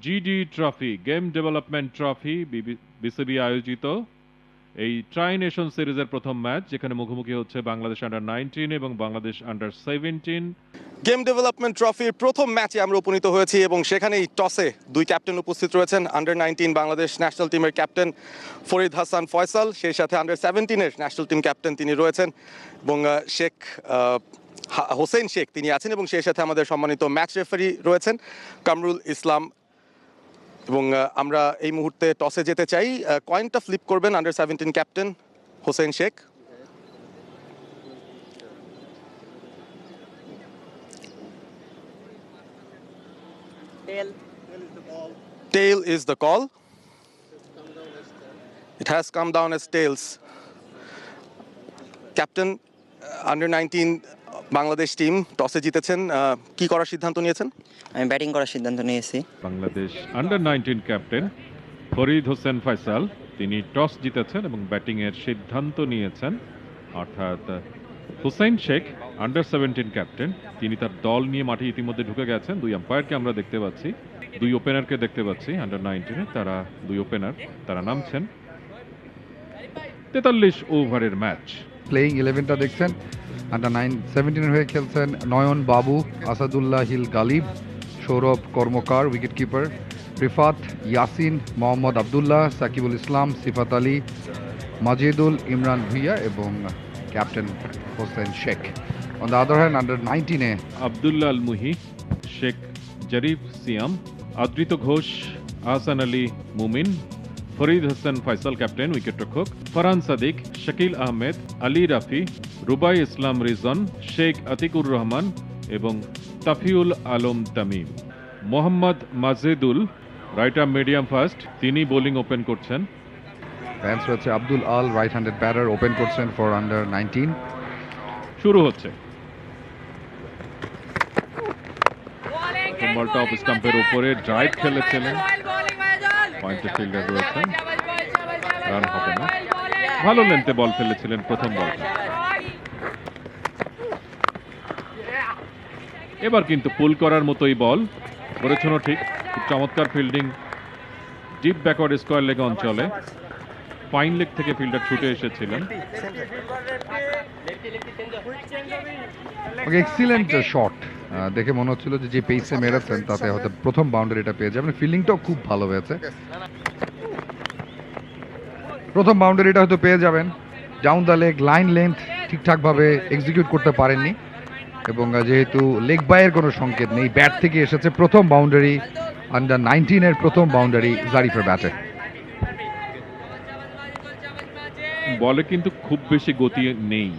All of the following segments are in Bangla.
GD trophy game development trophy BCB আয়োজিত এই ট্রাই নেশন সিরিজের প্রথম ম্যাচ, যেখানে মুখোমুখি হচ্ছে বাংলাদেশ আন্ডার 19 এবং বাংলাদেশ আন্ডার 17। গেম ডেভেলপমেন্ট ট্রফির প্রথম ম্যাচে আমরা উপনীত হয়েছি এবং সেখানেই টসে দুই ক্যাপ্টেন উপস্থিত রয়েছেন। আন্ডার 19 বাংলাদেশ ন্যাশনাল টিমের ক্যাপ্টেন ফরিদ হাসান ফয়সাল, সেই সাথে আন্ডার 17-এর ন্যাশনাল টিম ক্যাপ্টেন তিনি রয়েছেন এবং শেখ হোসেন শেখ তিনি আছেন, এবং সেই সাথে আমাদের সম্মানিত ম্যাচ রেফারি রয়েছেন কামরুল ইসলাম। এবং আমরা এই মুহূর্তে টসে যেতে চাই। কয়েনটা ফ্লিপ করবেন under 17 captain Hossain Sheikh. Tail is the call. It has come down as tails. Captain, under 19 Bangladesh team টসে জিতেছেন, কি করার সিদ্ধান্ত নিয়েছেন? আমি ব্যাটিং করার সিদ্ধান্ত নিয়েছি। বাংলাদেশ আন্ডার 19 ক্যাপ্টেন ফরিদ হোসেন ফয়সাল তিনি টস জিতেছেন এবং ব্যাটিং এর সিদ্ধান্ত নিয়েছেন। অর্থাৎ হোসেন শেখ আন্ডার 17 ক্যাপ্টেন তিনি তার দল নিয়ে মাঠে ইতিমধ্যে ঢুকে গেছেন। দুই আম্পায়ারকে আমরা দেখতে পাচ্ছি, দুই ওপেনারকে দেখতে পাচ্ছি আন্ডার 19-এ। তারা দুই ওপেনার, তারা নামছেন। 43 ওভারের ম্যাচ। প্লেইং 11টা দেখছেন। আন্ডার 17 হয়ে খেলছেন নয়ন বাবু, আসাদুল্লাহ হিল গালিব, সৌরভ কর্মকার উইকেট কিপার, রিফাত ইয়াসিন, মোহাম্মদ আবদুল্লাহ, সাকিবুল ইসলাম, সিফাত আলী, মাজিদুল, ইমরান ভুইয়া এবং captain Hossain Sheikh. On the other hand under 19-এ আবদুল্লাহ আল মুহি, শেখ জরিফ সিয়াম, আদ্রিত ঘোষ, আহসান আলী মুমিন, ফরিদ হোসেন ফয়সাল ক্যাপ্টেন উইকেটরক্ষক, ফারহান সাদিক, শাকিল আহমেদ, আলী রাফি, রুবাই ইসলাম রিজন, শেখ আতিকুর রহমান এবং Tafiul Alam Tamim. Mohammad Majedul right arm medium fast, তিনি বোলিং ওপেন করছেন। ব্যান্স রয়েছে আব্দুল আল, রাইট হ্যান্ডেড ব্যাটার, ওপেন করছেন ফর আন্ডার 19। শুরু হচ্ছে। বলটা অফ স্টাম্পের উপরে ড্রাইভ খেলেছিলেন, পয়েন্টে ফিল্ডার রয়েছেন, রান হবে না। ভালো লেন্থে বল ফেলেছিলেন প্রথম বলটা। এবার কিন্তু পুল করার মতোই বল করেছেন ঠিক, খুব চমৎকার fielding. Deep backward square leg অঞ্চলে ফাইন লেগ থেকে ফিল্ডার ছুটে এসেছিলেন। এক্সিলেন্ট শট, দেখে মনে হচ্ছিল যে পেসে মেরেছেন তাতে হয়তো প্রথম বাউন্ডারিটা পেয়ে যাবেন। ফিল্ডিংটাও খুব ভালো হয়েছে, প্রথম বাউন্ডারিটা হয়তো পেয়ে যাবেন। Down the leg, line length ঠিকঠাকভাবে এক্সিকিউট করতে পারেননি এবং যেহেতু লেগ বাইয়ের কোনো সংকেত নেই, ব্যাট থেকে এসেছে প্রথম বাউন্ডারি, আন্ডার 19-এর প্রথম বাউন্ডারি জারিফের ব্যাটে। বলে কিন্তু খুব বেশি গতি নেই,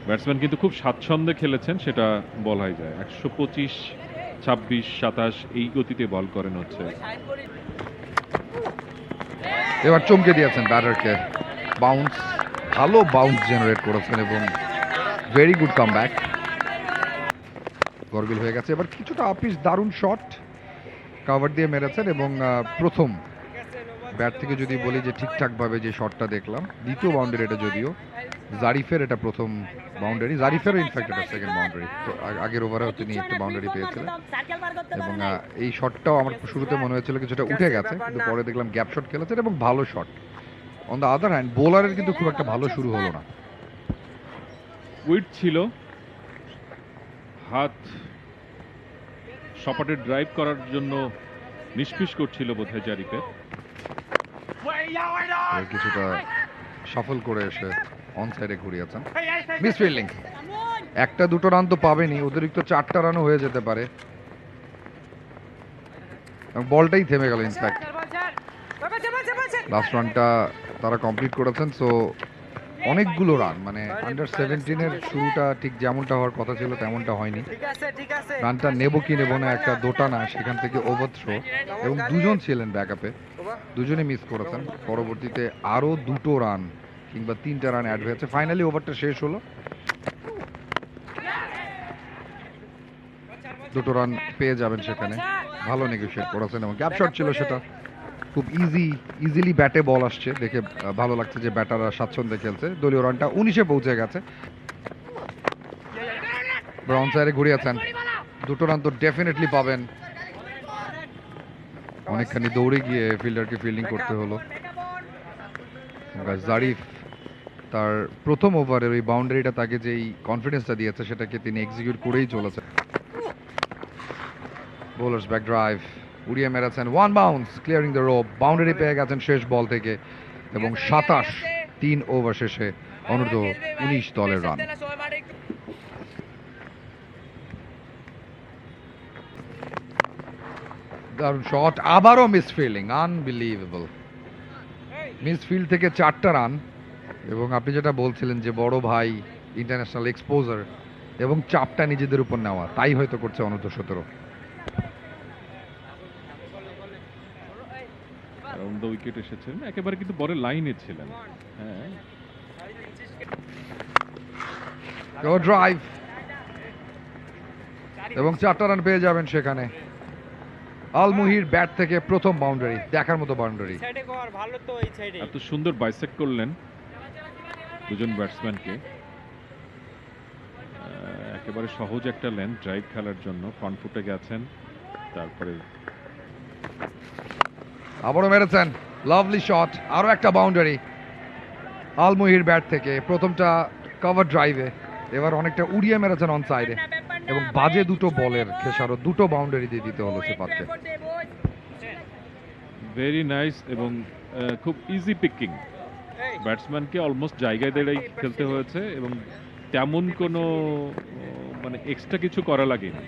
ব্যাটসম্যান কিন্তু খুব স্বাচ্ছন্দ্যে খেলেছেন, সেটা বলাই যায়। 125, 26, 27 এই গতিতে বল করেন হচ্ছে। এবার চমকে দিয়েছেন ব্যাটারকে, বাউন্স, ভালো বাউন্স জেনারেট করেছেন এবং ভেরি গুড কামব্যাক। গরবিল হয়ে গেছে, এবার কিছুটা আপিস, দারুণ শট, কাভার দিয়ে মেরেছেন এবং প্রথম ব্যাট থেকে যদি বলি যে ঠিকঠাকভাবে যে শটটা দেখলাম, দ্বিতীয় বাউন্ডারি এটা, যদিও জারিফের এটা প্রথম বাউন্ডারি, জারিফের ইনফ্যাক্ট এটা সেকেন্ড বাউন্ডারি। তো আগের ওভারেও তিনি একটা বাউন্ডারি পেয়েছিলেন এবং এই শটটাও আমার শুরুতে মনে হয়েছিল কিছুটা উঠে গেছে, কিন্তু পরে দেখলাম গ্যাপ শট খেলেছেন এবং ভালো shot. On the other hand বোলারের কিন্তু খুব একটা ভালো শুরু হলো না। উইড ছিল, হাত সপাটে ড্রাইভ করার জন্য নিষ্পিস করছিল বোধহয় জারিফের। কিছুটা সফল করে এসে অন সাইডে ঘুরিয়েছেন। মিস ফিল্ডিং, একটা দুটো রান তো পাবেনি, অতিরিক্ত 4টা রানও হয়ে যেতে পারে। বলটাই থেমে গেল ইনফ্যাক্ট। লাস্ট রানটা তারা কমপ্লিট করেছেন, সো অনেকগুলো রান, মানে আন্ডার 17-এর শুরুটা ঠিক যেমনটা হওয়ার কথা ছিল তেমনটা হয়নি। রানটা নেব কি নেব না একটা দোটানা, সেখান থেকে ওভারথ্রো এবং দুজন ছিলেন ব্যাকআপে, দুজনে মিস করেছেন। পরবর্তীতে আরও 2টো রান কিংবা 3টা রান অ্যাড হয়েছে, ফাইনালি ওভারটা শেষ হলো। 2টো রান পেয়ে যাবেন সেখানে, ভালো নেগোশিয়েট করেছেন এবং গ্যাপ শট ছিল, সেটা খুব ইজিলি ব্যাটে বল আসছে দেখে ভালো লাগছে যে ব্যাটাররা স্বাচ্ছন্দ্যে খেলছে। দলীয় রানটা 19-এ পৌঁছে গেছে। ব্রাউন সাইডে ঘুরিয়েছেন, 2টো রান তো ডেফিনেটলি পাবেন। অনেকখানি দৌড়ে গিয়ে ফিল্ডারকে ফিল্ডিং করতে হলো। জারিফ তার প্রথম ওভারের ওই বাউন্ডারিটা তাকে যেই কনফিডেন্সটা দিয়েছে সেটাকে তিনি এক্সিকিউট করেই চলেছে। বোলার্স ব্যাক ড্রাইভ উড়িয়ে মেরেছেন, one bounce clearing the rope, boundary পেয়ে গেছেন শেষ বল থেকে এবং ৩ ওভার শেষে অনূর্ধ্ব ১৯ দলের রান। দারুণ শট, আবারও মিসফিল্ডিং, আনবিলিভেবল। মিসফিল্ড থেকে 4টা রান এবং আপনি যেটা বলছিলেন যে বড় ভাই ইন্টারন্যাশনাল এক্সপোজার এবং চাপটা নিজেদের উপর নেওয়া, তাই হয়তো করছে অনূর্ধ্ব ১৭। অন দ্য উইকেট এসেছেন, একেবারে কিন্তু বলের লাইনে ছিলেন। হ্যাঁ, ড্রাইভ এবং 4টা রান পেয়ে যাবেন সেখানে। আল মুহির ব্যাট থেকে প্রথম বাউন্ডারি, দেখার মতো বাউন্ডারি। এত সুন্দর বাইসেক্ট করলেন দুজন ব্যাটসম্যানকে। একেবারে সহজ একটা লেন্থ ড্রাইভ খেলার জন্য ফ্রন্ট ফুটে গেছেন, তারপরে আবারও মেরেছেন, লাভলি শট, আরো একটা বাউন্ডারি আল মুহির ব্যাট থেকে। প্রথমটা কভার ড্রাইভে, এবার অনেকটা উড়িয়ে মেরেছেন অন সাইডে এবং বাজে দুটো বলের খেসারত, দুটো বাউন্ডারি দিয়ে দিতে হলো সেপাতকে। ভেরি নাইস এবং খুব ইজি পিকিং। ব্যাটসম্যানকে অলমোস্ট জায়গায় দাঁড়িয়ে খেলতে হয়েছে এবং তেমন কোনো মানে এক্সট্রা কিছু করা লাগেনি।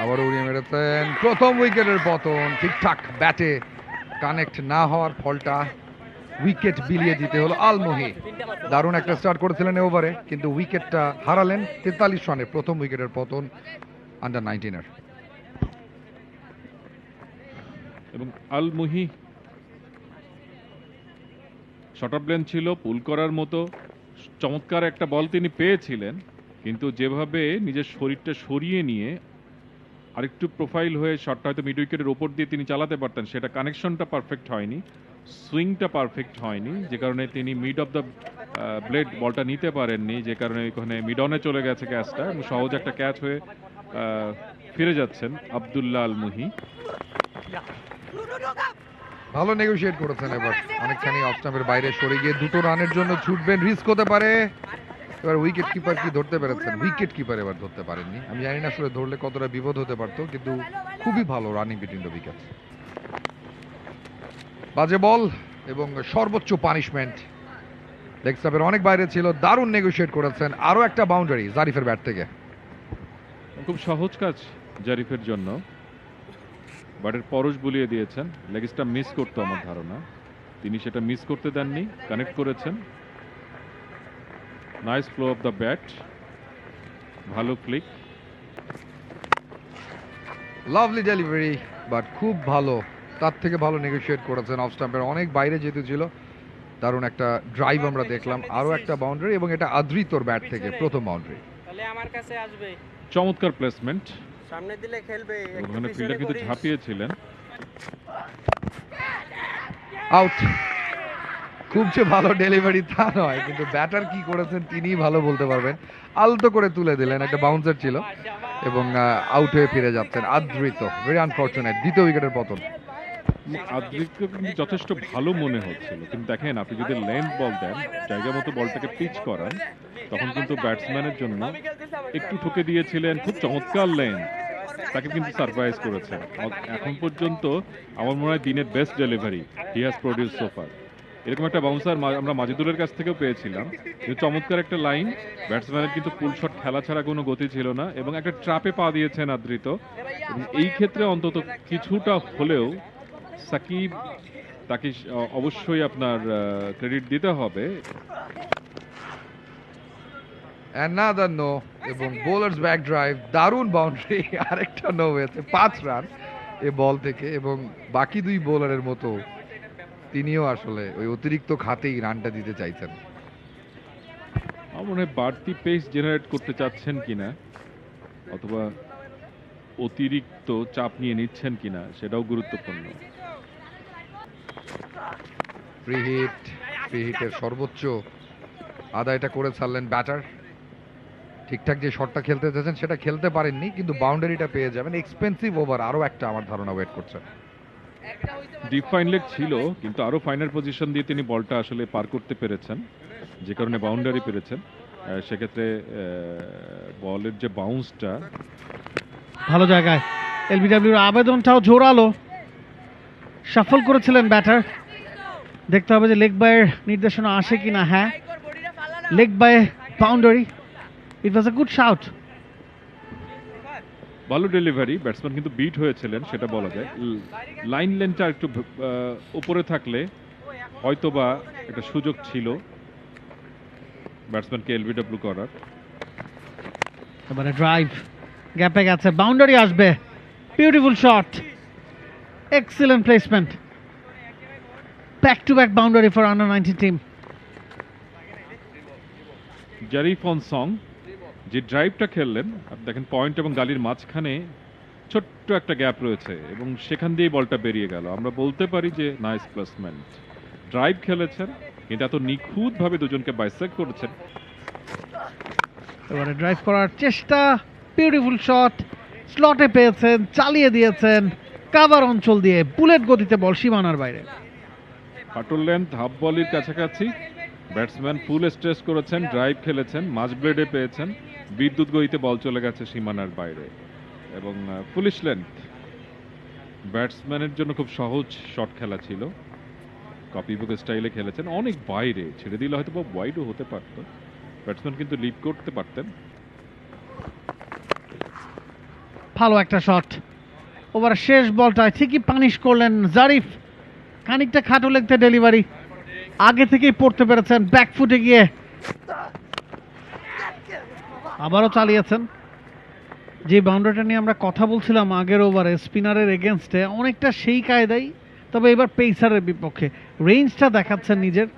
আবার উড়িয়ে মেরেছেন, প্রথম উইকেটের পতন। ঠিকঠাক ব্যাটে কানেক্ট না হওয়ার ফলটা উইকেট বিলিয়ে দিতে হলো আল মুহি। দারুণ একটা স্টার্ট করেছিলেন এই ওভারে, কিন্তু উইকেটটা হারালেন 43 রানে। প্রথম উইকেটের পতন আন্ডার 19-এর। এবং আল মুহি শর্ট অফ লেন্থ ছিল, পুল করার মতো চমৎকার একটা বল তিনি পেয়েছিলেন, কিন্তু যেভাবে নিজের শরীরটা সরিয়ে নিয়ে আরেকটু প্রোফাইল হয়ে শটটা হয়তো মিড উইকেটের ওপর দিয়ে তিনি চালাতে পারতেন, সেটা কানেকশনটা পারফেক্ট হয়নি, সুইংটা পারফেক্ট হয়নি, যে কারণে তিনি মিড অফ দ্য ব্লেড বলটা নিতে পারেননি, যে কারণে ওইখানে মিড অনে চলে গেছে ক্যাচটা এবং সহজ একটা ক্যাচ হয়ে ফিরে যাচ্ছেন আব্দুল্লাহ আল মুহি। ভালো নেগোশিয়েট করেছেন, এবার অনেকখানি অফ স্টাম্পের বাইরে সরে গিয়ে 2টো রানের জন্য ছুটবেন, রিস্ক হতে পারে। এবার উইকেট কিপার কি ধরতে পেরেছেন? উইকেট কিপার এবার ধরতে পারেননি। আমি জানি না আসলে ধরলে কতটা বিপদ হতে পারতো, কিন্তু খুবই ভালো রানিং বিটুইন দ্য উইকেট। বাজে বল এবং সর্বোচ্চ পানিশমেন্ট, লেগ স্টাম্পের অনেক বাইরে ছিল। দারুণ নেগোশিয়েট করেছেন, আরো একটা বাউন্ডারি জারিফের ব্যাট থেকে। খুব সহজ কাজ জারিফের জন্য, ব্যাটের পরশ বুলিয়ে দিয়েছেন। লেগসটা মিস করতো আমার ধারণা, তিনি সেটা মিস করতে দেননি, কানেক্ট করেছেন। Nice flow of the bat, ভালো ফ্লিক, লাভলি ডেলিভারি, বাট খুব ভালো, তার থেকে ভালো নেগোশিয়েট করেছেন। অফ স্টাম্পের অনেক বাইরে যেতে ছিল, দারুণ একটা ড্রাইভ আমরা দেখলাম, আরো একটা বাউন্ডারি এবং এটা আদ্রিতর ব্যাট থেকে প্রথম বাউন্ডারি। তাহলে আমার কাছে আসবে, চমৎকার প্লেসমেন্ট, সামনে দিলে খেলবে। ওখানে ফিল্ডার কিন্তু ঝাঁপিয়েছিলেন। আউট। খুব যে ভালো ডেলিভারি তা নয়, কিন্তু ব্যাটার কি করেছেন তিনি ভালো বলতে পারবেন। আলতো করে তুলে দিলেন, একটা বাউন্সার ছিল এবং আউট হয়ে ফিরে যাচ্ছেন আদ্রিত। ভেরি আনফরচুনেট, দ্বিতীয় উইকেটের পতন। আদ্রিতকে কিন্তু যথেষ্ট ভালো মনে হচ্ছিল, কিন্তু দেখেন আপনি যদি লেন্থ বল দেন, জায়গা মতো বলটাকে পিচ করান, তখন কিন্তু ব্যাটসম্যানের জন্য একটু ঠকে দিয়েছিলেন। খুব চমৎকার লেন্থ, তাকে কিন্তু সারপ্রাইজ করেছেন। এখন পর্যন্ত আমার মনে হয় দিনের best delivery he has produce so far. এরকম একটা বাউন্সার আমরা মাজিদুলের কাছ থেকেও পেয়েছিলাম, কিন্তু চমৎকার একটা লাইন। ব্যাটসম্যানের কিন্তু ফুল শট খেলা ছাড়া কোনো গতি ছিল না এবং একটা ট্র্যাপে পা দিয়েছেন আদ্রিত। এই ক্ষেত্রে অন্তত কিছুটা হলেও সাকিব তাকে অবশ্যই আপনার ক্রেডিট দিতে হবে। অ্যানাদার নো এবং বোলার্স ব্যাক ড্রাইভ, দারুণ বাউন্ডারি, আরেকটা নো হয়েছে 5 রান এ বল থেকে। এবং বাকি দুই বোলারের মতো তিনিও আসলে ওই অতিরিক্ত খাতেই রানটা দিতে চাইছেন। আমার মনে হয় বাড়তি পেস জেনারেট করতে চাচ্ছেন কিনা, অথবা অতিরিক্ত চাপ নিয়ে নিচ্ছেন কিনা, সেটাও গুরুত্বপূর্ণ। ফ্রি হিটের সর্বোচ্চ আদায়টা করে ছাড়লেন ব্যাটার। ঠিকঠাক যে শটটা খেলতে চেয়েছেন সেটা খেলতে পারেননি, কিন্তু বাউন্ডারিটা পেয়ে যাবেন। এক্সপেন্সিভ ওভার আরও একটা আমার ধারণা ওয়েট করছে। ডিপ ফাইন লেগ ছিল, কিন্তু আরো ফাইনাল পজিশন দিয়ে তিনি বলটা আসলে পার করতে পেরেছেন, যে কারণে বাউন্ডারি পেরেছেন। সেক্ষেত্রে বলের যে বাউন্সটা ভালো জায়গায়, এলবিডব্লিউর আবেদনটাও জোরালো। সাফল করেছিলেন ব্যাটার, দেখতে হবে যে লেগ বাইয়ের নির্দেশনা আসে কিনা। হ্যাঁ, leg bye boundary, it was a good shout. ভালো ডেলিভারি, ব্যাটসম্যান কিন্তু বিট হয়েছিলেন সেটা বলা যায়। লাইন লেনটা একটু উপরে থাকলে হয়তোবা একটা সুযোগ ছিল ব্যাটসম্যানকে এলবিডব্লিউ করার। এবারে ড্রাইভ, গ্যাপে গেছে, বাউন্ডারি আসবে। Beautiful shot, excellent placement, back to back boundary for under 19 team. Zarif on song যে ড্রাইভটা খেললেন, আপনি দেখেন পয়েন্ট এবং গালির মাঝখানে ছোট্ট একটা গ্যাপ রয়েছে এবং সেখান দিয়ে বলটা বেরিয়ে গেল। আমরা বলতে পারি যে নাইস প্লেসমেন্ট। ড্রাইভ খেলেছেন, কিন্তু এত নিখুঁতভাবে দুজনকে বাইসেক্ট করেছেন। এবারে ড্রাইভ করার চেষ্টা, বিউটিফুল শট, স্লটে পেয়েছেন, চালিয়ে দিয়েছেন কাভার অঞ্চল দিয়ে, বুলেট গতিতে বল সীমানার বাইরে। কাটল লেন্থ হাফ বলির কাছাকাছি, ব্যাটসম্যান ফুল স্ট্রেস করেছেন, ড্রাইভ খেলেছেন, মাঝ ব্লেডে পেয়েছেন, বিদ্যুৎ গতিতে বল চলে গেছে সীমানার বাইরে এবং ফুলিশ লেন্থ। ব্যাটসম্যানের জন্য খুব সহজ শট খেলা ছিল, কপি বুক স্টাইলে খেলেছেন, অনেক বাইরে ছেড়ে দিলে হয়তো ওয়াইডও হতে পারত, ব্যাটসম্যান কিন্তু লিড করতে পারতেন। ভালো একটা শট, ওভারের শেষ বলটায় ঠিকই পানিশ করলেন জারিফ। খানিকটা খাটো লেগতে ডেলিভারি, আগে থেকেই পড়তে পেরেছেন, ব্যাকফুটে গিয়ে আবারও চালিয়েছেন। যে বাউন্ডারিটা নিয়ে আমরা কথা বলছিলাম আগের ওভারে স্পিনারের এগেনস্টে, অনেকটা সেই কায়দাই, তবে এবার পেসারের বিপক্ষে রেঞ্জটা দেখাচ্ছেন নিজের।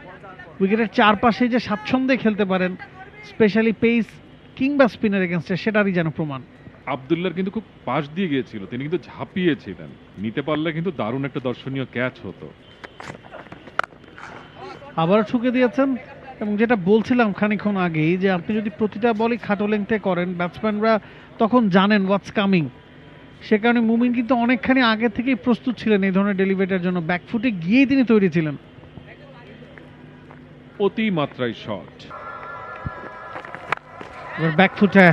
উইকেটের চারপাশে যে স্বাচ্ছন্দ্যে খেলতে পারেন, স্পেশালি পেস কিংবা স্পিনার এগেনস্টে, সেটারই যেন প্রমাণ। আব্দুল্লাহর কিন্তু খুব পাশ দিয়ে গিয়েছিল, তিনি কিন্তু ঝাঁপিয়েছিলেন, নিতে পারলে কিন্তু দারুণ একটা দর্শনীয় ক্যাচ হতো। আবারও ঠুকে দিয়েছেন, এবং যেটা বলছিলাম খানিকক্ষণ আগেই, যে আপনি যদি প্রতিটা বলই খাটো লেংথে করেন, ব্যাটসম্যানরা তখন জানেন হোয়াটস কামিং। সে কারণে মুমিন কিন্তু অনেকখানি আগে থেকেই প্রস্তুত ছিলেন এই ধরনের ডেলিভারিটার জন্য, ব্যাকফুটে গিয়েই তিনি তৈরি ছিলেন। অতিমাত্রায় শট, এবার ব্যাকফুটে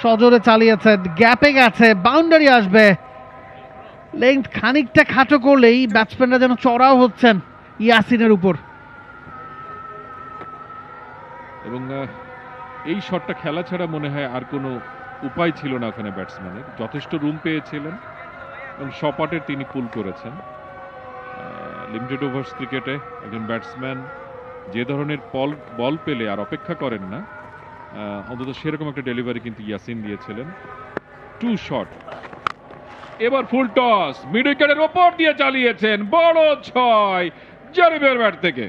সজোরে চালিয়েছে, গ্যাপে গেছে, বাউন্ডারি আসবে। লেংথ খানিকটা খাটো করলেই ব্যাটসম্যানরা যেন চড়াও হচ্ছেন ইয়াসিনের উপর। এবং এই শটটা খেলা ছাড়া মনে হয় আর কোনো উপায় ছিল না ওখানে ব্যাটসম্যানের। যথেষ্ট রুম পেয়েছিলেন এবং সপাটের তিনি পুল করেছেন। লিমিটেড ওভার্স ক্রিকেটে একজন ব্যাটসম্যান যে ধরনের বল পেলে আর অপেক্ষা করেন না, অন্তত সেরকম একটা ডেলিভারি কিন্তু ইয়াসিন দিয়েছিলেন। টু শট, এবার ফুল টস, মিড উইকেটের ওপর দিয়ে চালিয়েছেন, বড় 6 জারিফের ব্যাট থেকে।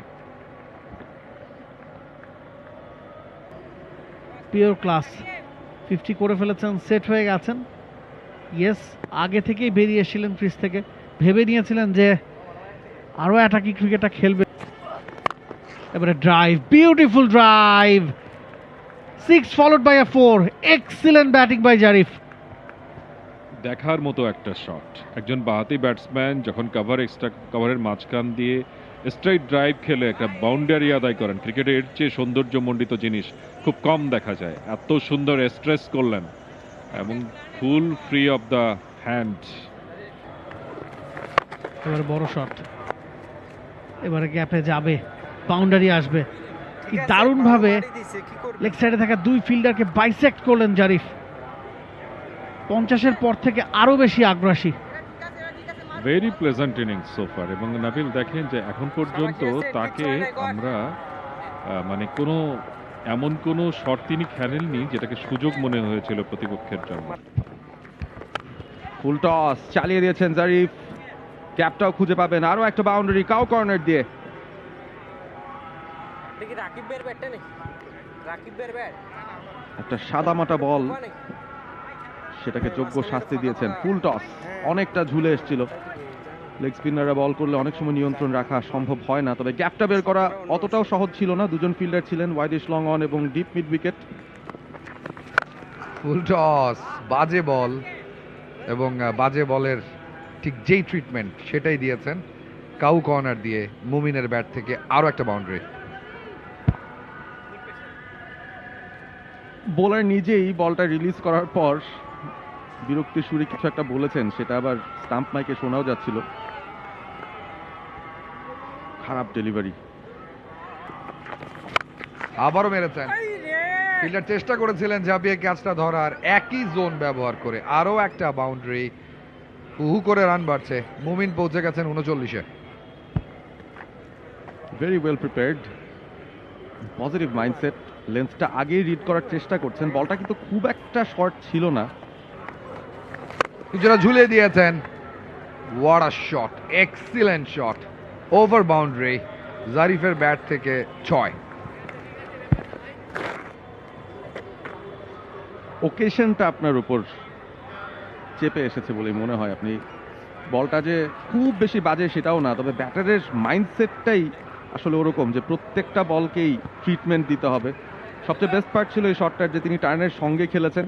পিওর ক্লাস, 50 করে ফেলেছেন, সেট হয়ে গেছেন। ইয়েস, আগে থেকেই বেরিয়ে এসেছিলেন ক্রিজ থেকে, ভেবে নিয়েছিলেন যে আরো অ্যাটাকিং ক্রিকেটটা খেলবে। এবারে drive, beautiful drive, 6 followed by a 4, excellent batting by Zarif. দেখার মতো একটা শট, একজন বাহাতি ব্যাটসম্যান যখন কভারের মাঝখান দিয়ে স্ট্রাইট ড্রাইভ খেলে একটা বাউন্ডারি আদায় করেন, ক্রিকেটে এর চেয়ে সৌন্দর্যমণ্ডিত জিনিস খুব কম দেখা যায়। এত সুন্দর স্ট্রেস করলেন এবং full free of the hand. এবারে বড় শট, এবারে গ্যাপে যাবে, বাউন্ডারি আসবে। কি দারুণ ভাবে লেগ সাইডে থাকা দুই ফিল্ডারকে বাইসেক্ট করলেন জারিফ। 50-এর পর থেকে আরো বেশি আগ্রাসী। ভেরি প্লেজেন্ট ইনিংস সোফার। এবং নাবিল দেখেন যে এখন পর্যন্ত তাকে আমরা মানে এমন কোনো শট তিনি খেলেননি যেটাকে সুযোগ মনে হয়েছিল প্রতিপক্ষের জন্য। ফুল টস চালিয়ে দিয়েছেন জারিফ, ক্যাপটাও খুঁজে পাবেন, আরো একটা বাউন্ডারি কাউ কর্নার দিয়ে। দেখি রাকিবের ব্যাটটা নাকি, রাকিবের ব্যাট একটা সাদামাটা বল, সেটাকে যোগ্য শাস্তি দিয়েছেন। ফুল টস অনেকটা ঝুলে এসেছিল, লেগ স্পিনাররা বল করলে অনেক সময় নিয়ন্ত্রণ রাখা সম্ভব হয় না, তবে গ্যাপটা বের করা অতটাও সহজ ছিল না। দুজন ফিল্ডার ছিলেন, ওয়াইডিশ লং অন এবং deep mid wicket. Full toss, বাজে বল, এবং বাজে বলের ঠিক যেই ট্রিটমেন্ট সেটাই দিয়েছেন কাউ কর্নার দিয়ে মুমিনের ব্যাট থেকে আরো একটা বাউন্ডারি। বোলার নিজেই বলটা রিলিজ করার পর বিরক্তির সুরে কিছু একটা বলেছেন, সেটা আবার স্টাম্প মাইকে শোনাও যাচ্ছিল। খারাপ ডেলিভারি। আবারও মেরেছেন, ফিল্ডার চেষ্টা করেছিলেন ঝাঁপিয়ে ক্যাচটা ধরার, একই জোন ব্যবহার করে আরো একটা বাউন্ডারি। হু করে রান বাড়ছে, মুমিন পৌঁছে গেছেন 39-এ। Very well prepared, positive mindset, লেন্থটা আগেই রিড করার চেষ্টা করছেন। বলটা কিন্তু খুব একটা শর্ট ছিল না, কিছুটা ঝুলিয়ে দিয়েছেন। What a shot, excellent shot, over boundary, জারিফের ব্যাট থেকে 6। ওকেশনটা আপনার উপর চেপে এসেছে বলেই মনে হয়। আপনি বলটা যে খুব বেশি বাজে সেটাও না, তবে ব্যাটারের মাইন্ডসেটটাই আসলে ওরকম যে প্রত্যেকটা বলকেই ট্রিটমেন্ট দিতে হবে। সবচেয়ে বেস্ট পার্ট ছিল এই শটটার যে তিনি টার্নের সঙ্গে খেলেছেন।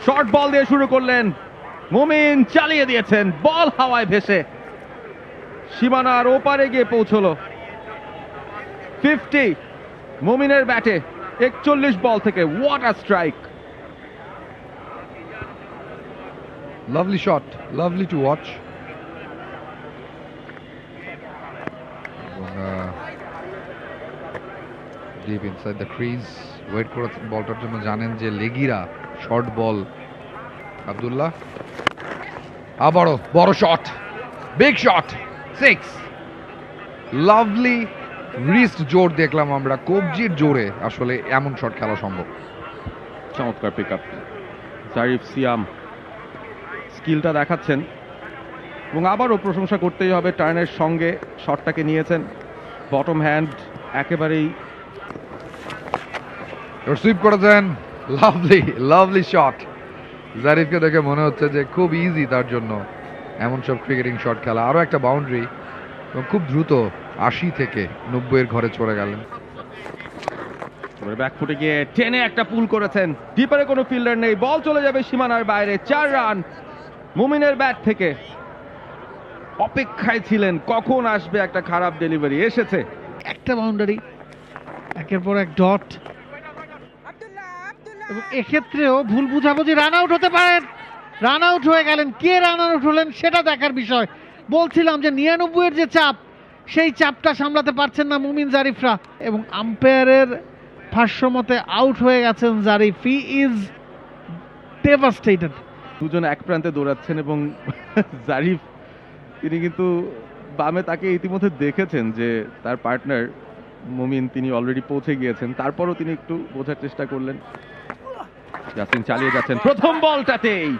শর্ট বল দিয়ে শুরু করলেন, মুমিন চালিয়ে দিয়েছেন, বল হাওয়ায় ভেসে সীমানার ওপারে গিয়ে পৌঁছলো। 50 মুমিনের ব্যাটে 41 বল থেকে। What a strike! Lovely shot, lovely to watch. Deep inside the crease wait করেছেন বলটার জন্য, জানেন যে লেগিরা শর্ট বল। আব্দুল্লাহ আবারও বড় shot, big shot, 6। Lovely wrist জোর দেখলাম আমরা, কবজির জোরে আসলে এমন শট খেলা সম্ভব। চমৎকার পিক আপ, জারিফ সিয়াম স্কিলটা দেখাচ্ছেন, এবং আবারও প্রশংসা করতেই হবে টার্নের সঙ্গে শটটাকে নিয়েছেন। বটম হ্যান্ড একেবারেই সুইপ করেছেন, লাভলি লাভলি শট। জারিফকে দেখে মনে হচ্ছে যে খুব ইজি তার জন্য এমন সব ক্রিকেটিং শট খেলা। আরো একটা বাউন্ডারি, এবং খুব দ্রুত 80 থেকে 90-এর ঘরে চলে গেলেন। ব্যাক ফুটে গিয়ে টেনে একটা পুল করেছেন, ডিপারে কোনো ফিল্ডার নেই, বল চলে যাবে সীমানার বাইরে। 4 রান মুমিনের ব্যাট থেকে। অপেক্ষায় ছিলেন কখন আসবে একটা খারাপ ডেলিভারি, এসেছে। একটা বাউন্ডারি, একের পর এক ডট, এবং এক্ষেত্রেও ভুল বুঝাবুঝি, রান আউট হতে পারেন। রান আউট হয়ে গেলেন, কে রান আউট হলেন সেটা দেখার বিষয়। বলছিলাম যে 99-এর যে চাপ, সেই চাপটা সামলাতে পারছেন না মুমিন জারিফরা, এবং আম্পায়ারের ভাষ্যমতে আউট হয়ে গেছেন জারিফ। He is devastated. দুজন এক প্রান্তে দৌড়াচ্ছেন, এবং জারিফ তিনি কিন্তু বামে তাকে ইতিমধ্যে দেখেছেন যে তার পার্টনার মুমিন তিনি অলরেডি পৌঁছে গিয়েছেন। তারপরও তিনি একটু বোঝার চেষ্টা করলেন। ইয়াসিন চালিয়ে যাচ্ছেন, প্রথম বলটাতেই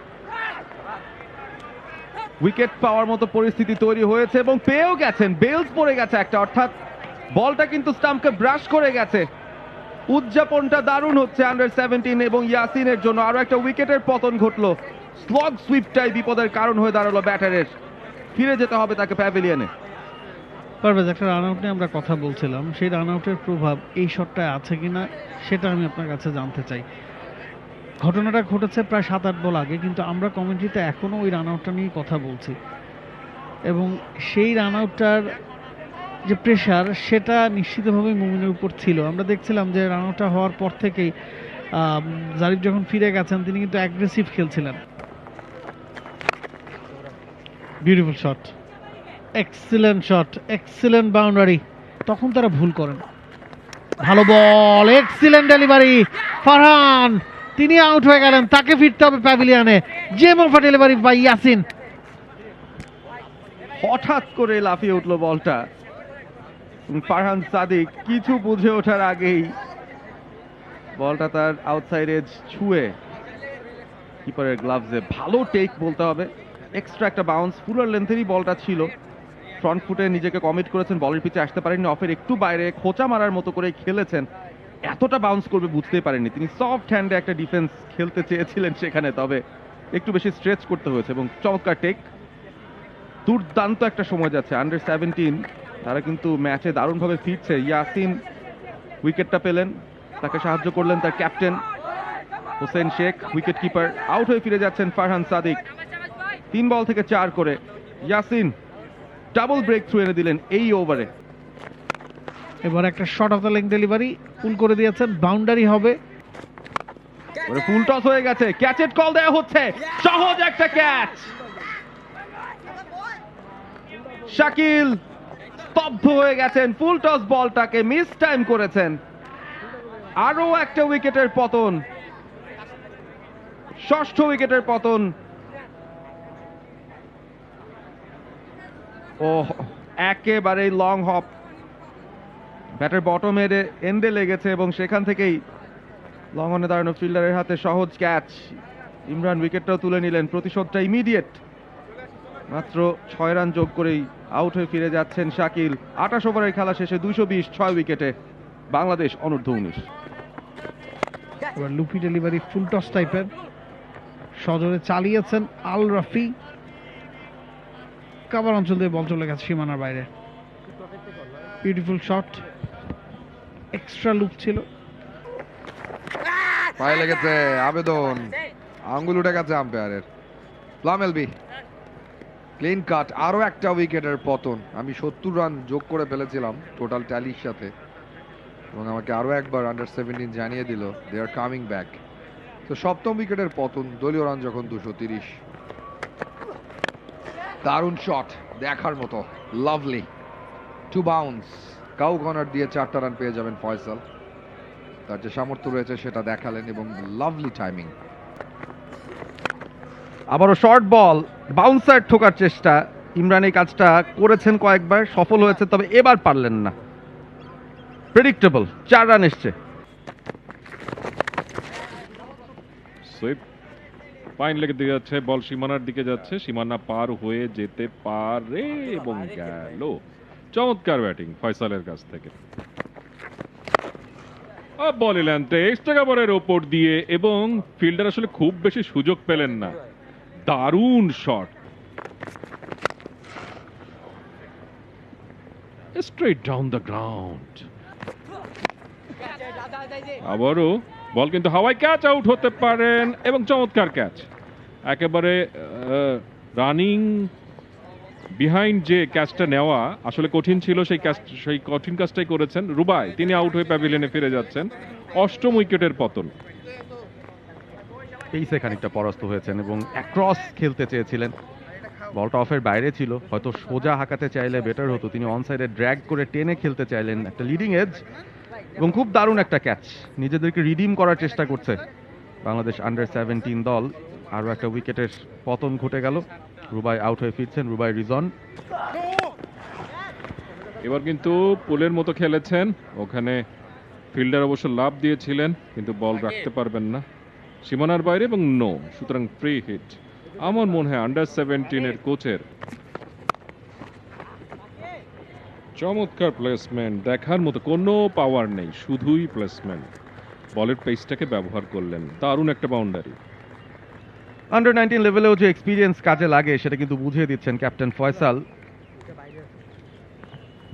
উইকেট পাওয়ার মতো পরিস্থিতি তৈরি হয়েছে, এবং পেয়েও গেছেন। বেলস পড়ে গেছে একটা, অর্থাৎ বলটা কিন্তু স্টাম্পকে ব্রাশ করে গেছে। উদযাপনটা দারুণ হচ্ছে আন্ডার 17 এবং ইয়াসিনের জন্য। আরো একটা উইকেটের পতন ঘটলো। স্লগ সুইপটাই বিপদের কারণ হয়ে দাঁড়ালো ব্যাটারের। ফিরে যেতে হবে তাকে প্যাভিলিয়নে। পারভেজ, একটা রান আউট নিয়ে আমরা কথা বলছিলাম, সেই রান আউটের প্রভাব এই শটটায় আছে কিনা সেটা আমি আপনার কাছে জানতে চাই। ঘটনাটা ঘটেছে প্রায় 7-8 বল আগে, কিন্তু আমরা কমেন্ট্রিতে এখনো ওই রান আউটটা নিয়ে কথা বলছি, এবং সেই রান আউটটার যে প্রেশার সেটা নিশ্চিতভাবে মুমিনের উপর ছিল। আমরা দেখছিলাম যে রান আউটটা হওয়ার পর থেকেই জারিফ যখন ফিরে গেছেন তিনি কিন্তু অ্যাগ্রেসিভ খেলছিলেন। Beautiful shot, excellent shot, excellent boundary. তখন তারা ভুল করেন। ভালো বল, এক্সিলেন্ট ডেলিভারি। ফারহান তিনি আউট হয়ে গেলেন, তাকে ফিরতে হবে প্যাভিলিয়নে। Gem of delivery by Yasin. হঠাৎ করে লাফিয়ে উঠলো বলটা, ফারহান সাদিক কিছু বুঝে ওঠার আগেই বলটা তার আউটসাইড এজ ছুঁয়ে কিপারের গ্লাভসে। ভালো টেক বলতে হবে, এক্সট্রা একটা বাউন্স, ফুলার লেন্থেরই বলটা ছিল। ফ্রন্ট ফুটে নিজেকে কমিট করেছেন, বলের পিছে আসতে পারেননি, অফের একটু বাইরে খোঁচা মারার মতো করে খেলেছেন। এতটা বাউন্স করবে বুঝতেই পারেননি তিনি। সফট হ্যান্ডে একটা ডিফেন্স খেলতে চেয়েছিলেন সেখানে, তবে একটু বেশি স্ট্রেচ করতে হয়েছে। এবং চমৎকার টেক, দুর্দান্ত একটা সময় যাচ্ছে। আন্ডার 17 তারা কিন্তু ম্যাচে দারুণভাবে ফিরছে। ইয়াসিন উইকেটটা পেলেন, তাকে সাহায্য করলেন তার captain. Hossain Sheikh wicket keeper, out হয়ে ফিরে যাচ্ছেন ফারহান সাদিক। 3 বল থেকে 4 করে ইয়াসিন ডাবল ব্রেক থ্রু এনে দিলেন এই ওভারে। এবার একটা short of the leg delivery ফুল করে দিয়েছেন, বাউন্ডারি হবে। ফুল টস হয়ে গেছে, ক্যাচের কল দেওয়া হচ্ছে, সহজ একটা ক্যাচ। শাকিল স্তব্ধ হয়ে গেছেন, ফুল টস বলটাকে মিস টাইম করেছেন। আরো একটা উইকেটের পতন, ষষ্ঠ উইকেটের পতন। ও একেবারে লং হপ, ব্যাটের বটম এন্ডে লেগেছে এবং সেখান থেকেই লং অনে দাঁড়ানো ফিল্ডারের হাতে সহজ ক্যাচ। ইমরান উইকেটটাও তুলে নিলেন, প্রতিশোধটা ইমিডিয়েট। মাত্র 6 রান যোগ করেই আউট হয়ে ফিরে যাচ্ছেন শাকিল। 28 ওভারের খেলা শেষে 220, 6 উইকেটে বাংলাদেশ অনূর্ধ্ব 19। এবার লুপি ডেলিভারি ফুল টস টাইপের, সজোরে চালিয়েছেন আল রাফি, কাভার অঞ্চল দিয়ে বল চলে গেছে সীমানার বাইরে। বিউটিফুল শট, এক্সট্রা লুপ ছিল, পায়ে লেগেছে, আবেদন, আঙ্গুল উঠে গেছে আম্পায়ারের। প্লাম এলবি ক্লিন কাট, আরো একটা উইকেটের পতন। আমি 70 রান যোগ করে ফেলেছিলাম টোটাল ট্যালির সাথে, এবং আমাকে আরো একবার আন্ডার 17 জানিয়ে দিল দে আর কামিং ব্যাক। তো সপ্তম উইকেটের পতন, দলীয় রান যখন 230। দারুণ শট, দেখার মতো, lovely two bounce. Cow corner দিয়ে 4টা রান পেয়ে যাবেন ফয়সাল। তার যে সামর্থ্য রয়েছে সেটা দেখালেন, এবং লাভলি টাইমিং। আবারও শর্ট বল, বাউন্সার ঠোকার চেষ্টা। ইমরান এই কাজটা করেছেন কয়েকবার, সফল হয়েছে, তবে এবার পারলেন না। প্রেডিক্টেবল 4 রান এসছে। সুইপ পাইন লেগে দিয়ে যাচ্ছে, বল সীমানার দিকে যাচ্ছে, সীমানা পার হয়ে যেতে পারে এবং গেল। চমৎকার ব্যাটিং ফয়সালের কাছ থেকে। বল এলেন এক্সট্রা কাভারের ওপর দিয়ে, এবং ফিল্ডার আসলে খুব বেশি সুযোগ পেলেন না। দারুণ shot, straight down the ground. আবারও বল কিন্তু হাওয়ায়, ক্যাচ আউট হতে পারেন, এবং চমৎকার ক্যাচ। একেবারে রানিং বিহাইন্ড যে ক্যাচটা নেওয়া আসলে কঠিন ছিল, সেই কঠিন কাজটাই করেছেন রুবাই। তিনি আউট হয়ে প্যাভিলিয়নে ফিরে যাচ্ছেন। 8ম উইকেটের পতন। পেসে খানিকটা পরাস্ত হয়েছেন এবং অ্যাক্রস খেলতে চেয়েছিলেন, বলটা অফের বাইরে ছিল। হয়তো সোজা হাঁকাতে চাইলে বেটার হতো, তিনি অন সাইডে ড্র্যাগ করে টেনে খেলতে চাইলেন, একটা লিডিং এজ। এবং খুব দারুণ একটা ক্যাচ, নিজেদেরকে রিডিম করার চেষ্টা করছে বাংলাদেশ আন্ডার 17 দল। আরও একটা উইকেটের পতন ঘটে গেল, রুবাই আউট হয়ে ফিরছেন, রুবাই রিজন। এবার কিন্তু পুলের মতো খেলেছেন, ওখানে ফিল্ডার অবশ্য লাভ দিয়েছিলেন, কিন্তু বল রাখতে পারবেন না সীমানার বাইরে, এবং নো, সুতরাং ফ্রি হিট। আমার মনে হয় আন্ডার 17-এর কোচের চমৎকার প্লেসমেন্ট, দেখার মতো, কোনো পাওয়ার নেই, শুধুই প্লেসমেন্ট। বলের পেসটাকে ব্যবহার করলেন, দারুণ একটা বাউন্ডারি। আন্ডার 19 লেভেলেও যে এক্সপিরিয়েন্স কাজে লাগে সেটা কিন্তু বুঝিয়ে দিচ্ছেন ক্যাপ্টেন ফয়সাল।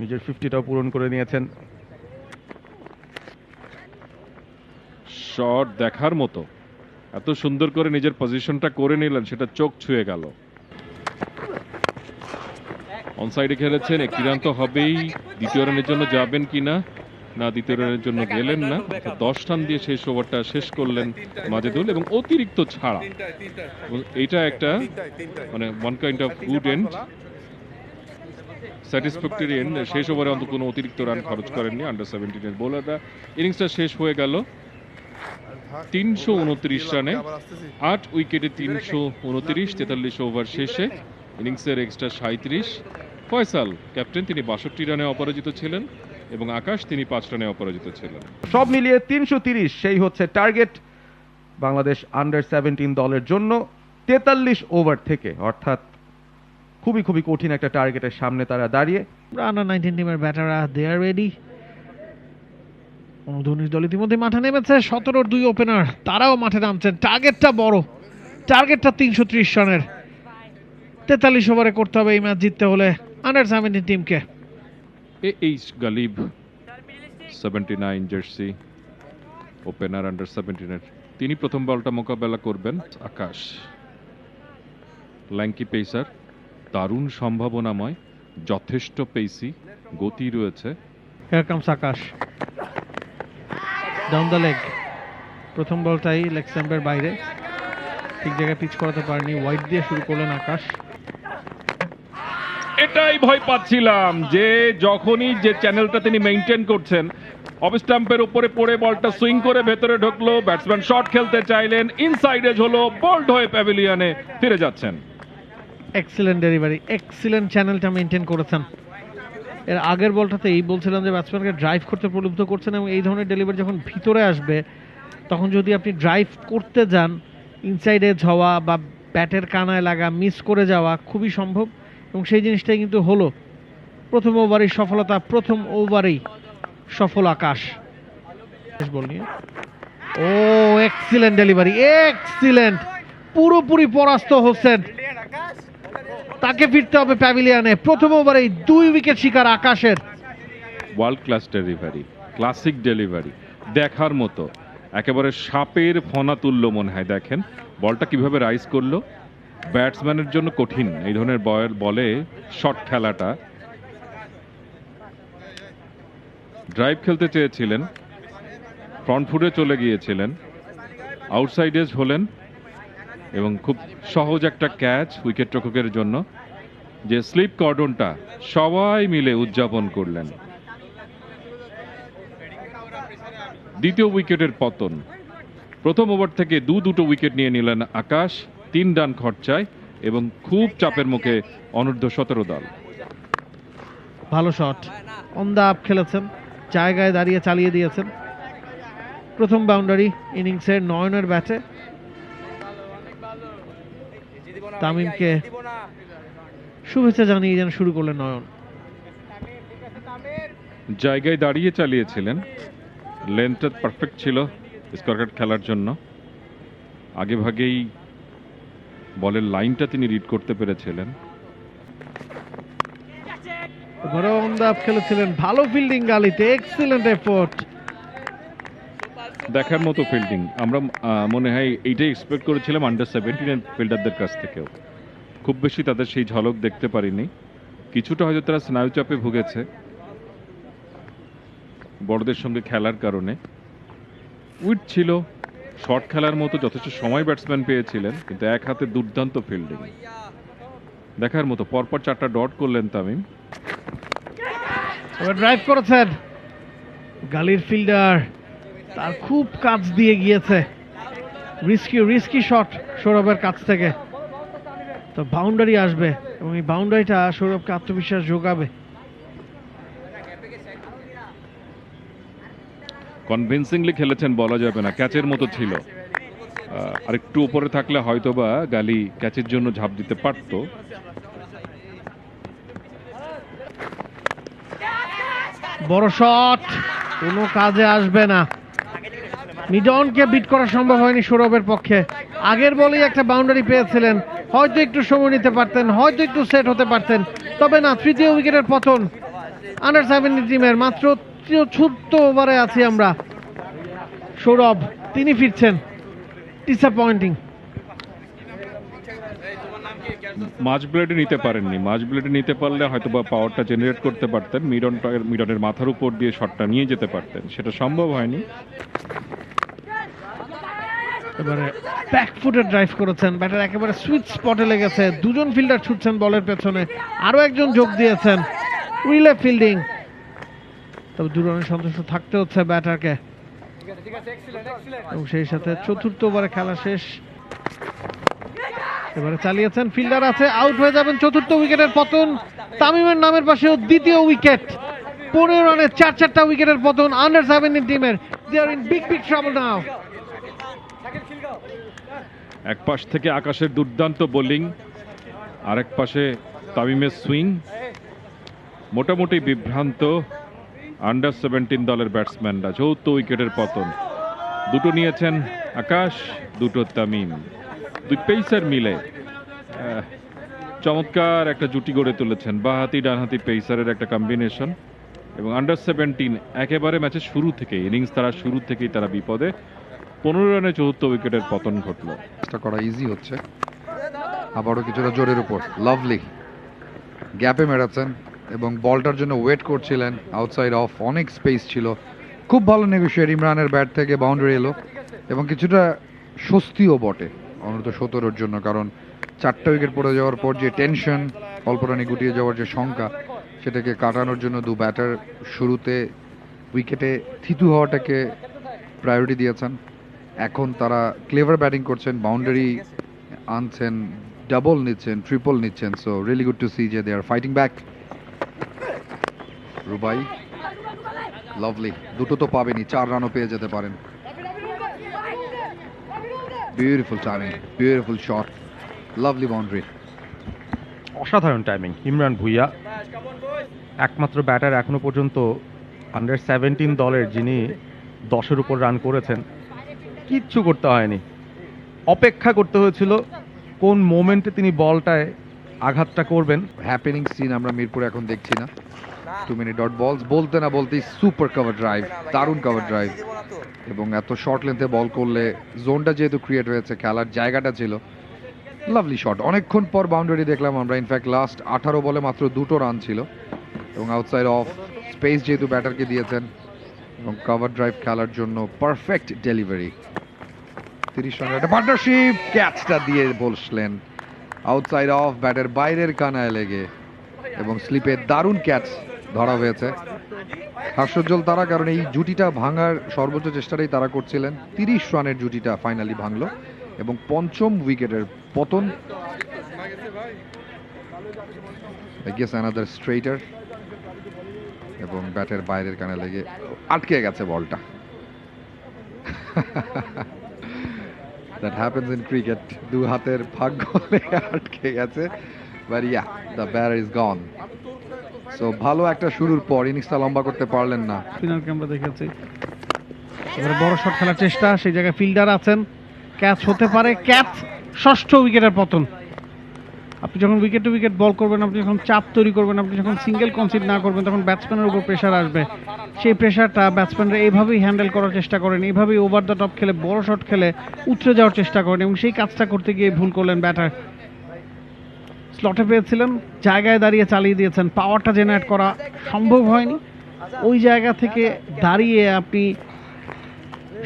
নিজের 50টাও পূরণ করে নিয়েছেন। শট দেখার মতো, এত সুন্দর করে নিজের পজিশনটা করে নিলেন, সেটা চোখ ছুঁয়ে গেল। অনসাইডে খেলেছেন, একটি রান তো হবেই। দ্বিতীয় রানের জন্য যাবেন কিনা, না দ্বিতীয় রানের জন্য গেলেন না। 10 রান দিয়ে শেষ ওভারটা শেষ করলেন মাজেদুল, এবং অতিরিক্ত ছাড়া। এটা একটা মানে one kind of good end, satisfactory end. শেষ ওভারে অন্তত কোনো অতিরিক্ত রান খরচ করেননি আন্ডার 17-এর বোলাররা। ইনিংসটা শেষ হয়ে গেল 329 রানে, 8 উইকেটে 329, 43 ওভার শেষে। ইনিংসের এক্সট্রা 37। ফয়সাল ক্যাপ্টেন, তিনি 62 রানে অপরাজিত ছিলেন, এবং আকাশ তিনি 5 রানে অপরাজিত ছিলেন। সব মিলিয়ে 330, সেই হচ্ছে টার্গেট বাংলাদেশ আন্ডার 17 দলের জন্য 43 ওভার থেকে। অর্থাৎ খুবই খুবই কঠিন একটা টার্গেটের সামনে তারা দাঁড়িয়ে। আন্ডার 19 টিমের ব্যাটাররা দে আর রেডি। অনূর্ধ্ব-19 দল ইতিমধ্যে মাঠে নেমেছে, 17-র 2 ওপেনার তারাও মাঠে নামছেন। টার্গেটটা বড়, টার্গেটটা 330 রানের। 43 ওভারে করতে হবে এই ম্যাচ জিততে হলে আন্ডার 17 টিমকে। H Galib 79 jersey opener under 17-এর তিনি প্রথম বলটা মোকাবেলা করবেন। আকাশ ল্যাঙ্কি পেসার, দারুণ সম্ভাবনাময়, যথেষ্ট পেসি, গতি রয়েছে। Here comes Akash, down the leg. প্রথম বলটাই লেগ স্ট্যাম্পের বাইরে, ঠিক জায়গায় পিচ করাতে পারেনি। ওয়াইড দিয়ে শুরু করলেন আকাশ। এটাই ভয় পাচ্ছিলাম যে যখনই যে চ্যানেলটা তিনি মেইনটেইন করছেন, অফ স্টাম্পের উপরে পড়ে বলটা সুইং করে ভেতরে ঢুকলো, ব্যাটসম্যান শট খেলতে চাইলেন, ইনসাইড এজ হলো, বোল্ড হয়ে প্যাভিলিয়নে ফিরে যাচ্ছেন। এক্সিলেন্ট ডেলিভারি, এক্সিলেন্ট চ্যানেলটা মেনটেন করেছেন। এর আগের বলটাতে এই বলছিলাম যে ব্যাটসম্যানকে ড্রাইভ করতে প্রলুব্ধ করছেন, এবং এই ধরনের ডেলিভারি যখন ভিতরে আসবে তখন যদি আপনি ড্রাইভ করতে যান, ইনসাইড এজ হওয়া বা ব্যাটের কানায় লাগা, মিস করে যাওয়া খুবই সম্ভব, এবং সেই জিনিসটাই কিন্তু হলো। প্রথম ওভারেই সফলতা, প্রথম ওভারেই সফল আকাশ। বল নিয়ে ও এক্সিলেন্ট ডেলিভারি, এক্সিলেন্ট, পুরোপুরি পরাস্ত হোসেন। তাকে ফিরতে হবে প্যাভিলিয়নে। প্রথম ওভারেই 2 উইকেট শিকার আকাশের। World class delivery, classic delivery, দেখার মতো, একেবারে সাপের ফনা তুল্য মনে হয়। দেখেন বলটা কিভাবে রাইজ করলো। ব্যাটসম্যানের জন্য কঠিন এই ধরনের বলে শট খেলাটা। ড্রাইভ খেলতে চেয়েছিলেন, ফ্রন্ট ফুটে চলে গিয়েছিলেন, আউটসাইড এজ হলেন, এবং খুব সহজ একটা ক্যাচ উইকেট রক্ষকের জন্য, যে স্লিপ কর্ডনটা সবাই মিলে উদযাপন করলেন। দ্বিতীয় উইকেটের পতন। প্রথম ওভার থেকে দুটো উইকেট নিয়ে নিলেন আকাশ, 3 রান খরচায়, এবং খুব চাপের মুখে অনূর্ধ্ব 17 দল। ভালো শট, অন দা আপ খেলেছেন, জায়গায় দাঁড়িয়ে চালিয়ে দিয়েছেন। প্রথম বাউন্ডারি ইনিংসের নয়নের ব্যাটে। তামিমকে শুভেচ্ছা জানিয়ে যেন শুরু করলেন নয়ন। জায়গায় দাঁড়িয়ে চালিয়েছিলেন, লেন্থটা পারফেক্ট ছিল স্কোয়ার খেলার জন্য। আগে ভাগেই বলের লাইনটা তিনি রিড করতে পেরেছিলেন। ঘরে অন দা আপ খেলেছিলেন, ভালো ফিল্ডিং গালিতে, এক্সিলেন্ট এফোর্ট। দেখার মতো ফিল্ডিং। আমরা মনে হয় এইটাই এক্সপেক্ট করেছিলাম আন্ডার-17 ফিল্ডারদের কাছ থেকেও। খুব বেশি তাদের সেই ঝলক দেখতে পারিনি। কিছুটা হয়তো তারা স্নায়ুচাপে ভুগেছে বড়দের সঙ্গে খেলার কারণে। উইড ছিল, শট খেলার মতো যথেষ্ট সময় ব্যাটসম্যান পেয়েছিলেন, কিন্তু এক হাতে দুর্দান্ত ফিল্ডিং দেখার মতো। পরপর 4টা ডট করলেন তামিম। এবার ড্রাইভ করেছেন, গালির ফিল্ডার তার খুব কাছ দিয়ে গিয়েছে। রিস্কি শট সৌরভের কাছ থেকে, তো বাউন্ডারি আসবে, এবং এই বাউন্ডারিটা সৌরভকে আত্মবিশ্বাস যোগাবে। কনভিন্সিংলি খেলেছেন বলা যাবে না, ক্যাচের মতো ছিল। আর একটু উপরে থাকলে হয়তোবা গালি ক্যাচের জন্য ঝাঁপ দিতে পারত। বড় শট, কোনো কাজে আসবে না। মিডনকে বিট করা সম্ভব হয়নি সৌরভের পক্ষে। আগের বলেই একটা বাউন্ডারি পেয়েছিলেন, হয়তো একটু সময় নিতে পারতেন, হয়তো একটু সেট হতে পারতেন, তবে না। তৃতীয় উইকেটের পতন আন্ডার-17 টিমের। মাত্র 74 ওভারে আছি আমরা। সৌরভ তিনি ফিরছেন, ডিসঅ্যাপয়েন্টিং। মাঝ ব্লেডে নিতে পারেননি। মাঝ ব্লেডে নিতে পারলে হয়তো বা পাওয়ারটা জেনারেট করতে পারতেন, মিডনের মাথার উপর দিয়ে শটটা নিয়ে যেতে পারতেন, সেটা সম্ভব হয়নি। এবারে ব্যাকফুটে ড্রাইভ করেছেন, ব্যাটার একেবারে সুইট স্পটে লেগেছে। দুজন ফিল্ডার ছুটছেন বলের পেছনে, আরো একজন যোগ দিয়েছেন। রিলে ফিল্ডিং, তবে 2 রানে সন্তুষ্ট থাকতে হচ্ছে ব্যাটারকে। এবং সেই সাথে চতুর্থ ওভারে খেলা শেষ। এবারে চালিয়েছেন, ফিল্ডার আছে, আউট হয়ে যাবেন। চতুর্থ উইকেটের পতন তামিমের নামের পাশেও দ্বিতীয় উইকেট। 15 রানে 4 উইকেটের পতন আন্ডার-17 টিমের। দে আর ইন বিগ ট্রাবল নাও। এক পাশ থেকে আকাশের দুর্দান্ত বোলিং, আরেক পাশে তামিমের সুইং। মোটামুটি বিভ্রান্ত আন্ডার-17 দলের ব্যাটসম্যানরা। চৌথ উইকেটের পতন। 2টো নিয়েছেন আকাশ, 2টো তামিম। 2 পেসার মিলে চমৎকার একটা জুটি গড়ে তুলেছেন। বাঁহাতি ডানহাতি পেসারের একটা কম্বিনেশন। এবং আন্ডার-17 একেবারে ম্যাচের শুরু থেকে, ইনিংস তারা শুরু থেকেই তারা বিপদে। 15 রানে চতুর্থ উইকেটের পতন ঘটল। চেষ্টা করা ইজি হচ্ছে, আবারও কিছুটা জোরের উপর। লাভলি গ্যাপে মেরেছেন এবং বলটার জন্য ওয়েট করছিলেন। আউটসাইড অফ, অনেক স্পেস ছিল। খুব ভালো নেগোশিয়েট, ইমরানের ব্যাট থেকে বাউন্ডারি এলো এবং কিছুটা স্বস্তিও বটে অন্তত 17-র জন্য, কারণ 4টা উইকেট পড়ে যাওয়ার পর যে টেনশন, অল্প রানে গুটিয়ে যাওয়ার যে শঙ্কা, সেটাকে কাটানোর জন্য দু ব্যাটার শুরুতে উইকেটে থিতু হওয়াটাকে প্রায়োরিটি দিয়েছেন। এখন তারা ক্লেভার ব্যাটিং করছেন, বাউন্ডারি আনছেন, ডাবল নিচ্ছেন, ট্রিপল নিচ্ছেন। So really good to see যে they are fighting back. Rubai lovely, দুটো তো পাবেনি, 4 রানও পেয়ে যেতে পারেন। Beautiful timing, beautiful shot, lovely boundary. অসাধারণ টাইমিং ইমরান ভুঁইয়া, একমাত্র ব্যাটার এখনো পর্যন্ত আন্ডার-17 দলের যিনি 10-এর উপর রান করেছেন। কিচ্ছু করতে হয়নি, অপেক্ষা করতে হয়েছিল কোন মোমেন্টে তিনি বলটায় আঘাতটা করবেন। হ্যাপেনিং সিন আমরা মিরপুরে এখন দেখছি না। 2 মিনিট ডট বলস, বলতে না বলতেই সুপার কভার ড্রাইভ, দারুণ কভার ড্রাইভ। এবং এত শর্ট লেন্থে বল করলে জোনটা যেহেতু ক্রিয়েট হয়েছে, খেলার জায়গাটা ছিল, লাভলি শট। অনেকক্ষণ পর বাউন্ডারি দেখলাম আমরা। ইনফ্যাক্ট লাস্ট 18 বলে মাত্র 2টো রান ছিল এবং আউটসাইড অফ, স্পেস যেহেতু ব্যাটারকে দিয়েছেন এবং কভার ড্রাইভ খেলার জন্য পারফেক্ট ডেলিভারি। 30 রানের একটা পার্টনারশিপ, ক্যাচটা দিয়ে বসলেন আউটসাইড অফ, ব্যাটের বাইরের কানায় লেগে এবং স্লিপে দারুণ ক্যাচ ধরা হয়েছে। হাস্যোজ্জ্বল তারা, কারণ এই জুটিটা ভাঙার সর্বোচ্চ চেষ্টাটাই তারা করছিলেন। 30 রানের জুটিটা ফাইনালি ভাঙলো এবং 5ম উইকেটের পতন। অ্যানাদার স্ট্রেইটার এবং ব্যাটের বাইরের কানে লেগে আটকে গেছে বলটা। That happens in cricket. দু হাতের ভাগ্য লেগে আটকে গেছে। But yeah, the batter is gone. So ভালো একটা শুরুর পর ইনিংসটা লম্বা করতে পারলেন না। স্পিনারকে আমরা দেখেছি, এবারে বড় শট খেলার চেষ্টা, সেই জায়গায় ফিল্ডার আছেন, ক্যাচ হতে পারে, ক্যাচ। 6ষ্ঠ উইকেটের পতন। আপনি যখন উইকেট টু উইকেট বল করবেন, আপনি যখন চাপ তৈরি করবেন, আপনি যখন সিঙ্গেল কনসিড না করবেন, তখন ব্যাটসম্যানের উপর প্রেশার আসবে। সেই প্রেশারটা ব্যাটসম্যানরা এইভাবেই হ্যান্ডেল করার চেষ্টা করেন, এইভাবেই ওভার দ্য টপ খেলে, বড় শট খেলে উতরে যাওয়ার চেষ্টা করেন এবং সেই কাজটা করতে গিয়ে ভুল করলেন ব্যাটার। স্লটে পেয়েছিলেন, জায়গায় দাঁড়িয়ে চালিয়ে দিয়েছেন, পাওয়ারটা জেনারেট করা সম্ভব হয়নি। ওই জায়গা থেকে দাঁড়িয়ে আপনি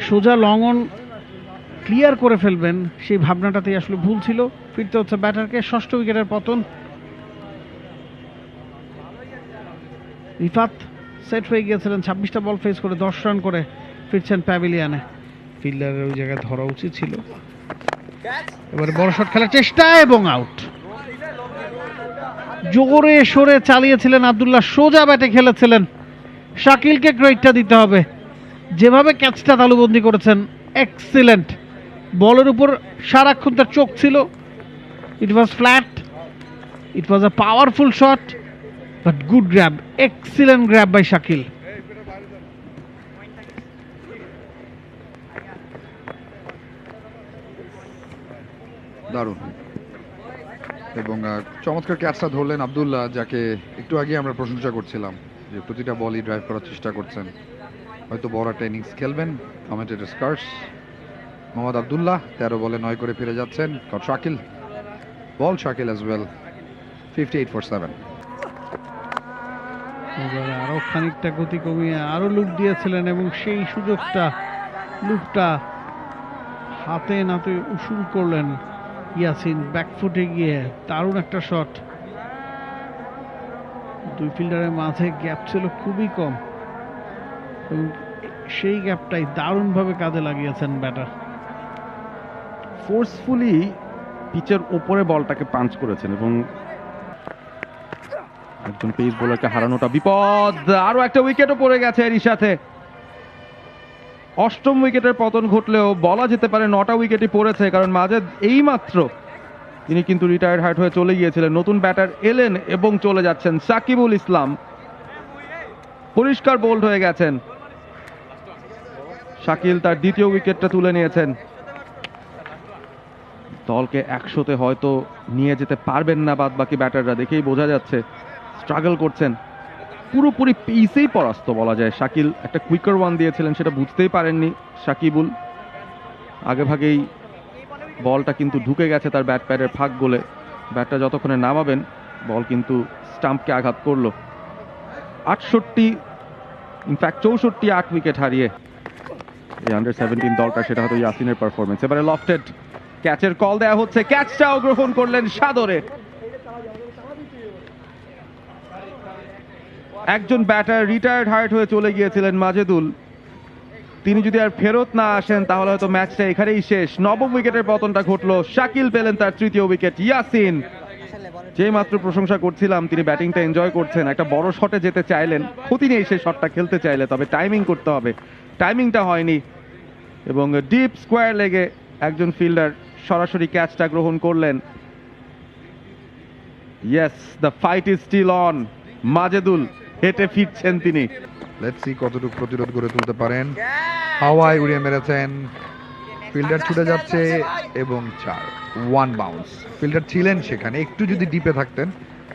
সোজা লং অন ক্লিয়ার করে ফেলবেন, সেই ভাবনাটাতেই আসলে ভুল ছিল। ফিরতে হচ্ছে ব্যাটারকে। 6ষ্ঠ উইকেটের পতন। রিফাত সেট হয়ে গিয়েছিলেন, 26টা বল ফেস করে 10 রান করে ফিরছেন প্যাভিলিয়নে। ফিল্ডারের ওই জায়গায় ধরা উচিত ছিল। এবারে বড় শট খেলার চেষ্টা এবং আউট। জোরে সরে চালিয়েছিলেন আব্দুল্লাহ, সোজা ব্যাটে খেলেছিলেন। শাকিলকে ক্রেডিটটা দিতে হবে, যেভাবে ক্যাচটা তালুবন্দি করেছেন, এক্সিলেন্ট। বলের উপর সারাক্ষণ তার চোখ ছিল। It was flat, it was a powerful shot, but good grab, excellent grab by Shakil. দারুণ এবং চমৎকার ক্যাচটা ধরলেন আব্দুল্লাহ, যাকে একটু আগে আমরা প্রশংসা করছিলাম যে প্রতিটা বলই ড্রাইভ করার চেষ্টা করছেন। হয়তো বড় একটা ইনিংস খেলবেন। কমেন্টেটর স্কার্স মোহাম্মদ আব্দুল্লাহ 13 বলে 9 করে ফিরে যাচ্ছেন। শাকিল বল, শাকিল অ্যাজ ওয়েল, 58 for 7। এবারে আরো খানিকটা গতি কমিয়ে আরো লুক দিয়েছিলেন এবং সেই সুযোগটা, লুকটা হাতে নাতে উসুল করলেন ইয়াসিন। ব্যাকফুটে গিয়ে দারুণ একটা শট। দুই ফিল্ডারের মাঝে গ্যাপ ছিল খুবই কম এবং সেই গ্যাপটাই দারুণভাবে কাজে লাগিয়েছেন ব্যাটার। ফোর্সফুলি পিচের ওপরে বলটাকে পাঞ্চ করেছেন এবং একজন পেস বোলারকে হারানোটা বিপদ। আরো একটা উইকেটও পড়ে গেছে এরই সাথে। 8ম উইকেটের পতন ঘটলেও বলা যেতে পারে 9টা উইকেটই পড়েছে, কারণ মাঝে এইমাত্র তিনি কিন্তু রিটায়ার্ড হার্ট হয়ে চলে গিয়েছিলেন। নতুন ব্যাটার এলেন এবং চলে যাচ্ছেন সাকিবুল ইসলাম। পরিষ্কার বোল্ড হয়ে গেছেন। শাকিল তার দ্বিতীয় উইকেটটা তুলে নিয়েছেন। দলকে 100-তে হয়তো নিয়ে যেতে পারবেন না বাদ বাকি ব্যাটাররা, দেখেই বোঝা যাচ্ছে স্ট্রাগল করছেন। পুরোপুরি পেসেই পরাস্ত বলা যায়। শাকিল একটা কুইকার ওয়ান দিয়েছিলেন, সেটা বুঝতেই পারেননি সাকিবুল। আগেভাগেই বলটা কিন্তু ঢুকে গেছে তার ব্যাট প্যাডের ফাঁক গোলে। ব্যাটটা যতক্ষণে নামাবেন বল কিন্তু স্টাম্পকে আঘাত করলো। 68 ইনফ্যাক্ট 64 8 উইকেট হারিয়ে এই আন্ডার-17 দলটা, সেটা হয়তো ইয়াসিনের পারফরমেন্স। এবারে লফটেড ক্যাচের কল দেয়া হচ্ছে, ক্যাচটাও গ্রহণ করলেন সাদরে। একজন ব্যাটার রিটায়ার্ড হার্ট হয়ে চলে গিয়েছিলেন মাজেদুল, তিনি যদি আর ফেরত না আসেন তাহলে হয়তো ম্যাচটা এখানেই শেষ। নবম উইকেটের পতনটা ঘটলো, শাকিল পেলেন তার তৃতীয় উইকেট। ইয়াসিন, যে মাত্র প্রশংসা করছিলাম তিনি ব্যাটিংটা এনজয় করছেন, একটা বড় শটে যেতে চাইলেন, ক্ষতি নেই সেই শটটা খেলতে চাইলে, তবে টাইমিং করতে হবে, টাইমিংটা হয়নি এবং ডিপ স্কোয়ার লেগে একজন ফিল্ডার সরাসরি ক্যাচটা গ্রহণ করলেন। Yes, the fight is still on. Majedul হেঁটে ফিরছেন তিনি। লেটস সি কতটুকু প্রতিরোধ করে তুলতে পারেন। হাওয়ায় উড়িয়ে মেরেছেন, ফিল্ডার ছুটে যাচ্ছে এবং 4 1 বাউন্স। ফিল্ডার ছিলেন সেখানে, একটু যদি ডিপে থাকতেন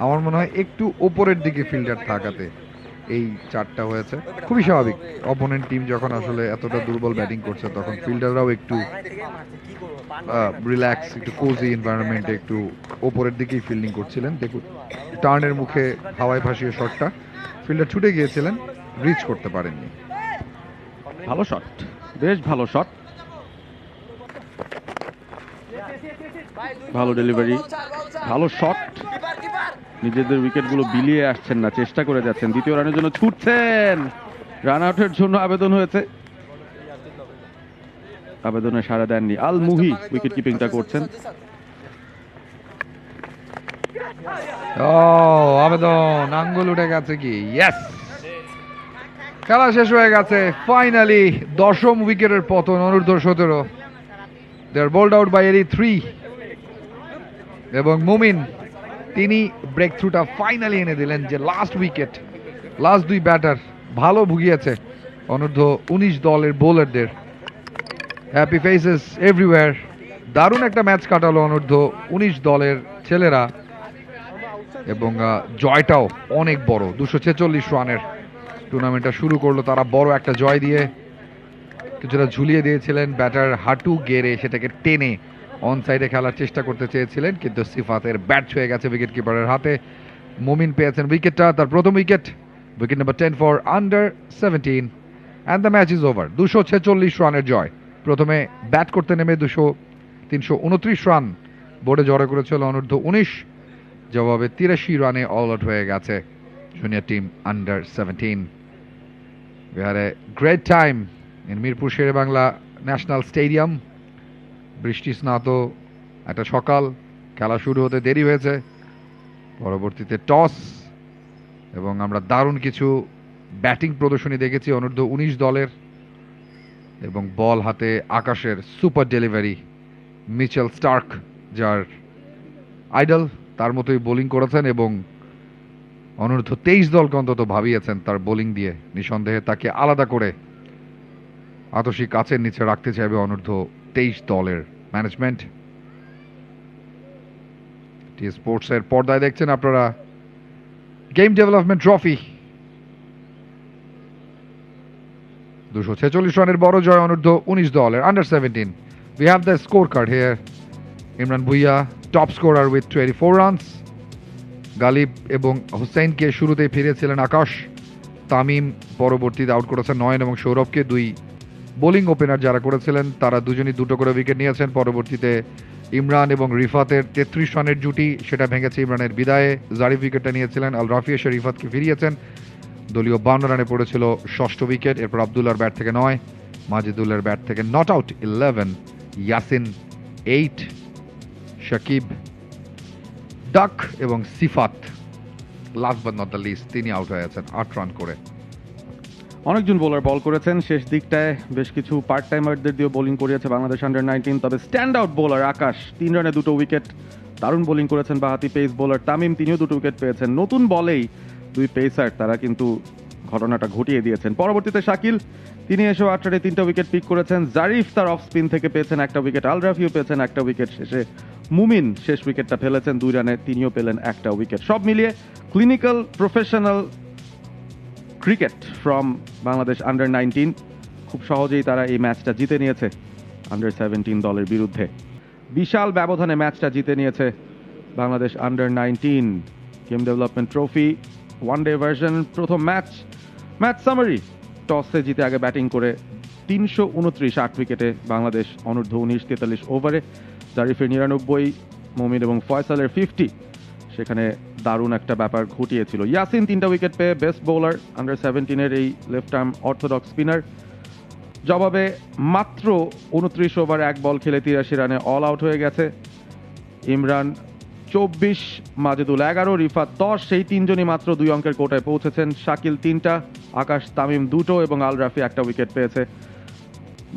আমার মনে হয় একটু ওপরের দিকে ফিল্ডার থাকাতে এই 4টা হয়েছে। খুবই স্বাভাবিক, অপোনেন্ট টিম যখন আসলে এতটা দুর্বল ব্যাটিং করছে তখন ফিল্ডাররাও একটু রিল্যাক্স, একটু কোজি এনভায়রনমেন্টে একটু ওপরের দিকেই ফিল্ডিং করছিলেন। দেখুন টার্নের মুখে হাওয়ায় ভাসিয়ে শটটা, ফিল্ডার ছুটে গিয়েছিলেন, রিচ করতে পারেননি। ভালো শট, বেশ ভালো শট, ভালো ডেলিভারি, ভালো শট। নিজেদের উইকেটগুলো বিলিয়ে আসছেন না, চেষ্টা করে যাচ্ছেন, দ্বিতীয় রানের জন্য ছুটছেন। রান আউটের জন্য আবেদন হয়েছে, আবেদনে সাড়া দেননি। আল মুহি উইকেট কিপিংটা করছেন। ও আবেদন, আঙ্গুল উঠে গেছে কি? ইয়েস, খেলা শেষ হয়ে গেছে ফাইনালি। 10ম উইকেটের পতন অনূর্ধ্ব-17। দে আর বোল্ড আউট বাই এরি 3 এবং মুমিন তিনি ব্রেক থ্রুটা ফাইনালি এনে দিলেন। যে লাস্ট উইকেট, লাস্ট 2 ব্যাটার ভালো ভুগিয়েছে অনূর্ধ্ব-19 দলের বোলারদের। Happy faces everywhere. দারুণ একটা ম্যাচ কাটালো অনূর্ধ্ব-19 দলের ছেলেরা এবং জয়টাও অনেক বড়, 246 রানের টুর্নামেন্টটা শুরু করলো তারা বড় একটা জয় দিয়ে। কিছুটা ঝুলিয়ে দিয়েছিলেন, ব্যাটার হাঁটু গেড়ে সেটাকে টেনে অন সাইডে খেলার চেষ্টা করতে চেয়েছিলেন, কিন্তু সিফাতের ব্যাট ছুঁয়ে গেছে উইকেট কিপারের হাতে। মুমিন পেয়েছেন উইকেটটা, তার প্রথম উইকেট, উইকেট নাম্বার 10 ফর আন্ডার-17 and the match is over. 246 রানের জয়। প্রথমে ব্যাট করতে নেমে 329 রান বোর্ডে জড়ো করেছিল অনূর্ধ্ব-19, জবাবে 83 রানে অল আউট হয়ে গেছে জুনিয়র টিম আন্ডার-17। We had a great time in Mirpur Sher-e-Bangla national stadium. বৃষ্টি স্নাত একটা সকাল, খেলা শুরু হতে দেরি হয়েছে, পরবর্তীতে টস এবং আমরা দারুণ কিছু ব্যাটিং প্রদর্শনী দেখেছি অনূর্ধ্ব-19 দলের এবং বল হাতে আকাশের সুপার ডেলিভারি। মিচেল স্টার্ক যার আইডল তার মতোই বোলিং করেছেন এবং অনূর্ধ্ব-23 দলকে অন্তত ভাবিয়েছেন তার বোলিং দিয়ে। নিঃসন্দেহে তাকে আলাদা করে আতসী কাচের নিচে রাখতে চাইবে অনূর্ধ্ব-23 দলের ম্যানেজমেন্ট। টি স্পোর্টসের পর্দায় দেখছেন আপনারা গেম ডেভেলপমেন্ট ট্রফি। 246 রানের বড় জয় অনূর্ধ্ব-19 দলের আন্ডার-17। We have the scorecard here. Imran Bhuiyan top scorer with 24 runs. Galib এবং হুসাইনকে শুরুতেই ফিরেছিলেন আকাশ, তামিম পরবর্তীতে আউট করেছেন নয়ন এবং সৌরভকে। 2 বোলিং ওপেনার যারা করেছিলেন তারা দুজনই 2টো করে উইকেট নিয়েছেন। পরবর্তীতে ইমরান এবং রিফাতের 33 রানের জুটি, সেটা ভেঙেছে ইমরানের বিদায়ে। জারিফ উইকেটটা নিয়েছিলেন, আল রাফি এসে রিফাতকে ফিরিয়েছেন। দলীয় 52 রানে পড়েছিল 6ষ্ঠ উইকেট। এরপর আবদুল্লার ব্যাট থেকে 9, মাজেদুলের ব্যাট থেকে not out 11, Yasin 8, Shakib, duck এবং Sifat last but not the least তিনি আউট হয়েছেন 8 রান করে। অনেকজন বোলার বল করেছেন, শেষ দিকটায় বেশ কিছু পার্ট টাইমারদের দিয়ে বোলিং করিয়েছে বাংলাদেশ আন্ডার-19। তবে স্ট্যান্ড আউট বোলার আকাশ 3 রানে 2টো উইকেট, দারুণ বোলিং করেছেন। বাহাতি পেস বোলার তামিম, তিনিও 2টো উইকেট পেয়েছেন। নতুন বলেই 2 পেসার তারা কিন্তু ঘটনাটা ঘটিয়ে দিয়েছেন। পরবর্তীতে শাকিল, তিনি এসেও 8 রানে 3টা উইকেট পিক করেছেন। জারিফ তার অফ স্পিন থেকে পেয়েছেন 1টা উইকেট, আল রাফিও পেয়েছেন 1টা উইকেট। শেষে মুমিন শেষ উইকেটটা ফেলেছেন 2 রানে, তিনিও পেলেন 1টা উইকেট। সব মিলিয়ে clinical professional cricket from Bangladesh under nineteen. খুব সহজেই তারা এই ম্যাচটা জিতে নিয়েছে আন্ডার 17 দলের বিরুদ্ধে। বিশাল ব্যবধানে ম্যাচটা জিতে নিয়েছে Bangladesh under 19 game development trophy one day version প্রথম ম্যাচ সামারি। টসে জিতে আগে ব্যাটিং করে 329 8 উইকেটে বাংলাদেশ অনূর্ধ্ব 19 43 ওভারে জারিফের 99, মুমিন এবং ফয়সালের 50 সেখানে দারুণ একটা ব্যাপার ঘটিয়েছিল। ইয়াসিন 3টা উইকেট পেয়ে বেস্ট বোলার আন্ডার 17-এর এই লেফট আর্ম অর্থোডক্স স্পিনার। জবাবে মাত্র 29 ওভার 1 বল খেলে 83 রানে অল আউট হয়ে গেছে। ইমরান 24, মাজেদুল 11, রিফাত 10, সেই তিনজনই মাত্র 2 অঙ্কের কোটায় পৌঁছেছেন। শাকিল 3টা, আকাশ তামিম 2টো এবং আল রাফি 1টা উইকেট পেয়েছে।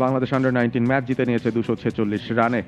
বাংলাদেশ আন্ডার 19 ম্যাচ জিতে নিয়েছে 246 রানে।